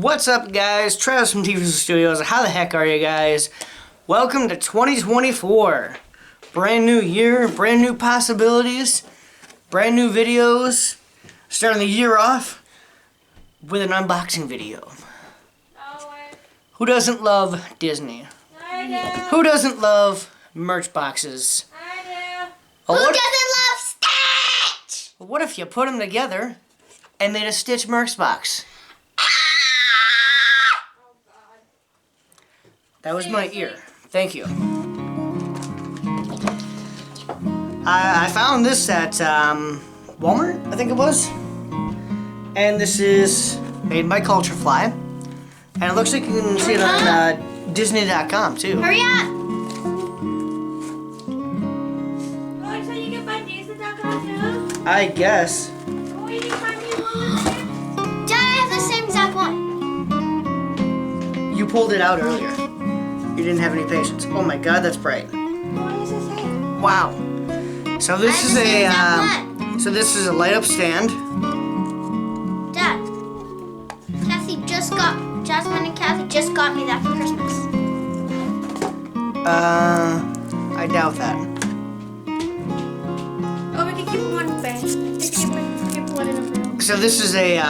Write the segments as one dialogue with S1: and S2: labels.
S1: What's up, guys? Travis from T-Rizzle Studios. How the heck are you guys? Welcome to 2024. Brand new year, brand new possibilities, brand new videos. Starting the year off with an unboxing video. Who doesn't love Disney?
S2: I do.
S1: Who doesn't love merch boxes?
S2: I do.
S1: Oh,
S2: Who doesn't love Stitch?
S1: What if you put them together and made a Stitch merch box?
S2: Oh God.
S1: That was my ear. Thank you. I found this at Walmart, I think it was. And this is made by Culturefly. And it looks like you can see it on Disney.com too.
S2: Hurry up! Oh, so you can find Disney.com too?
S1: I guess.
S2: Oh, you can find me one. Dad, I have the same exact one.
S1: You pulled it out earlier. You didn't have any patience. Oh my God, that's bright.
S2: What does it say?
S1: Wow. So this is this is a light up stand.
S2: Dad, Jasmine and Kathy just got me that for Christmas.
S1: I doubt that.
S2: Oh, we can keep one back. We can keep one in a room.
S1: So this is a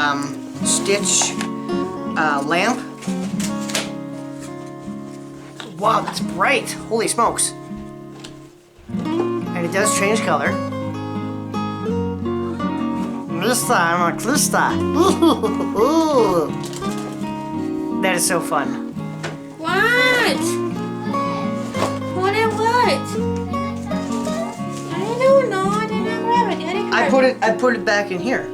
S1: Stitch lamp. Wow, that's bright. Holy smokes. And it does change color. This time, like this time. That is so fun.
S2: What? What and what? I don't know. I didn't grab it.
S1: I put it back in here.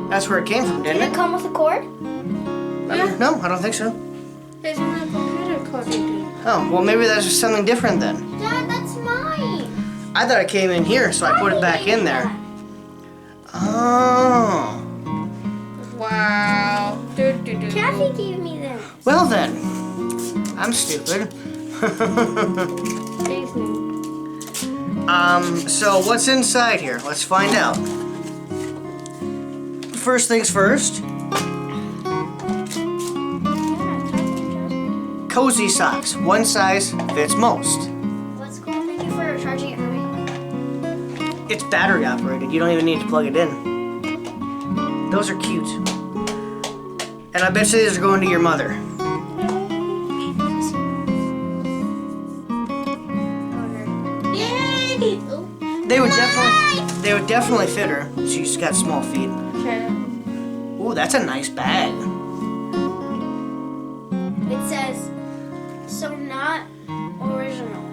S1: That's where it came from, didn't
S2: Did it
S1: it?
S2: come with a cord?
S1: No, I don't think so.
S2: There's not a computer cord.
S1: Oh, well maybe that's just something different then.
S2: Dad, that's mine.
S1: I thought it came in here, so I put it back in there. Oh.
S2: Wow. Kathy gave me this.
S1: Well then, I'm stupid. So what's inside here? Let's find out. First things first. Cozy socks. One size fits most.
S2: Let's go. Thank you for charging it for me.
S1: It's battery operated. You don't even need to plug it in. Those are cute. And I bet you these are going to your mother.
S2: Yay!
S1: They would definitely fit her. She's got small feet. Ooh, that's a nice bag.
S2: It says, so not original.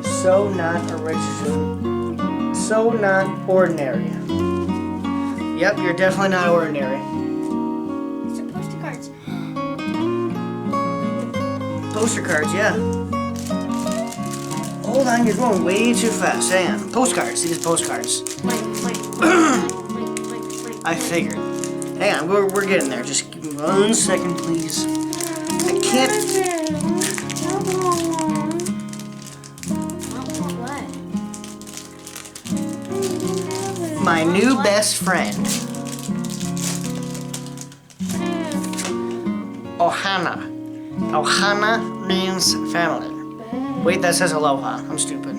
S1: So not original. So not ordinary. Yep, you're definitely not ordinary.
S2: These are poster cards.
S1: Poster cards, yeah. Hold on, you're going way too fast. Hang on. Postcards. These are postcards. I figured. Hang on, we're getting there. Just give me 1 second, please. I can't. My new best friend. Ohana. Ohana means family. Wait, that says aloha. I'm stupid.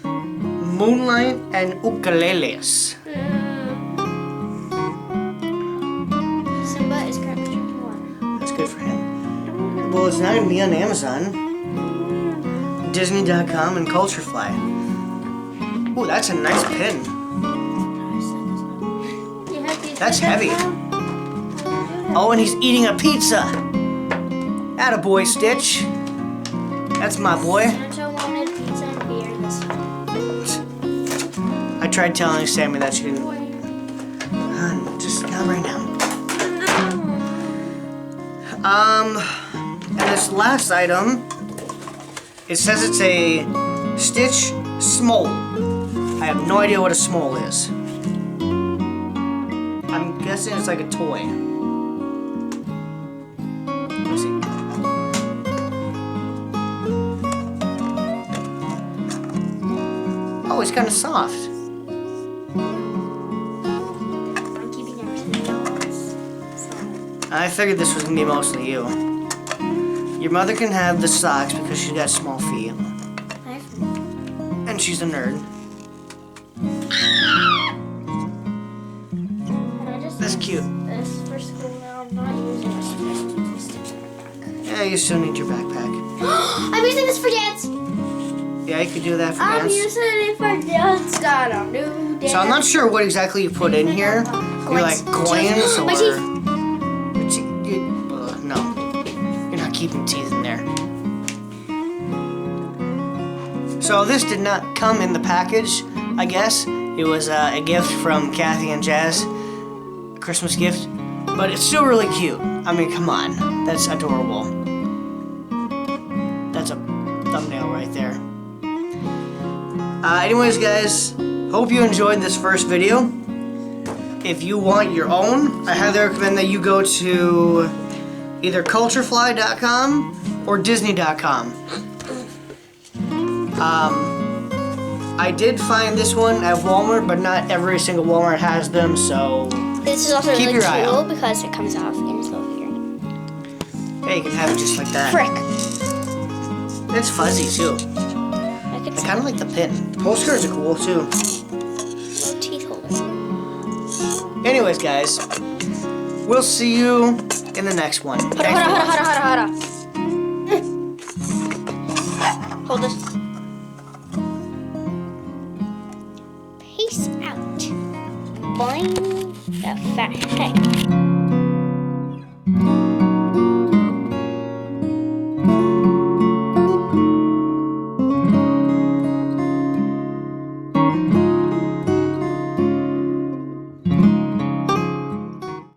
S1: Moonlight and ukuleles.
S2: Simba is currently drinking water.
S1: That's good for him. Well, it's not going to be on Amazon. Disney.com and Culturefly. Ooh, that's a nice pin. That's heavy. Oh, and he's eating a pizza. Attaboy, Stitch. That's my boy.
S2: Santa wanted pizza and beer this
S1: I tried telling Sammy that she didn't. Just not right now. And this last item, it says it's a Stitch smole. I have no idea what a smole is. I'm guessing it's like a toy. Let's see. Oh, it's kind of soft.
S2: I'm keeping everything.
S1: I figured this was gonna be mostly you. Your mother can have the socks because she's got small feet. And she's a nerd. That's cute.
S2: This for school now. I'm not using this.
S1: Yeah, you still need your backpack.
S2: I'm using this for dance.
S1: Yeah, you could do that for
S2: I'm
S1: dance.
S2: using it for dance. Got a new dance.
S1: So I'm not sure what exactly you put in here. You're like coins or...
S2: My teeth.
S1: No. You're not keeping teeth in there. So this did not come in the package, I guess. It was a gift from Kathy and Jazz. A Christmas gift. But it's still really cute. I mean, come on. That's adorable. That's a thumbnail right there. Anyways, guys, hope you enjoyed this first video. If you want your own, I highly recommend that you go to either culturefly.com or disney.com. I did find this one at Walmart, but not every single Walmart has them, so
S2: This is also
S1: keep
S2: really
S1: your eye
S2: cool
S1: out.
S2: because it comes off in slow here.
S1: Yeah, you can have it just like that.
S2: Frick.
S1: It's fuzzy too.
S2: I could
S1: I kind of like the pin. The postcards are cool too.
S2: no teeth holder.
S1: Anyways, guys, we'll see you in the next one.
S2: Hold
S1: Thanks for watching.
S2: Hold this. Peace out. Boing. The fat. Hey.